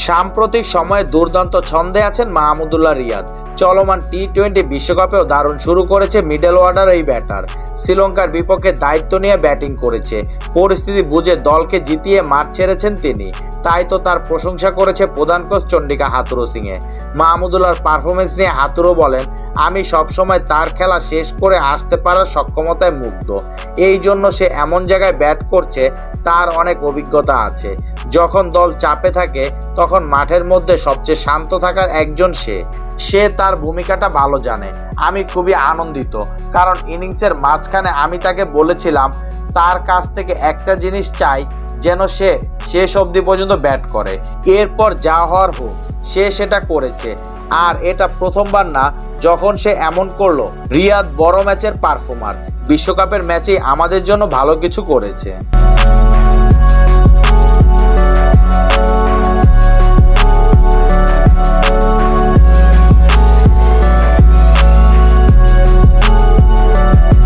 সাম্প্রতিক সময়ে দুর্দান্ত ছন্দে আছেন মাহমুদুল্লাহ রিয়াদ। চলমান টি-20 বিশ্বকাপেও দারুণ শুরু করেছে মিডল অর্ডার এই ব্যাটার। শ্রীলঙ্কার বিপক্ষে দায়িত্ব নিয়ে ব্যাটিং করেছে, পরিস্থিতি বুঝে দলকে জিতিয়ে মাঠ ছেড়েছেন তিনি। তাই তো তার প্রশংসা করেছে প্রধান কোচ চন্ডিকা হাথুরুসিংহে। মাহমুদুল্লাহর পারফরমেন্স নিয়ে হাথুরু বলেন, আমি সবসময় তার খেলা শেষ করে আসতে পারার সক্ষমতায় মুগ্ধ। এই জন্য সে এমন জায়গায় ব্যাট করছে, তার অনেক অভিজ্ঞতা আছে। যখন দল চাপে থাকে তখন মাঠের মধ্যে সবচেয়ে শান্ত থাকার একজন সে তার ভূমিকাটা ভালো জানে। আমি খুবই আনন্দিত, কারণ ইনিংসের মাঝখানে আমি তাকে বলেছিলাম তার কাছ থেকে একটা জিনিস চাই, যেন সে শেষ অবধি পর্যন্ত ব্যাট করে। এরপর যা হওয়ার হোক, সে সেটা করেছে। আর এটা প্রথমবার না যখন সে এমন করলো। রিয়াদ বড় ম্যাচের পারফর্মার, বিশ্বকাপের ম্যাচেই আমাদের জন্য ভালো কিছু করেছে।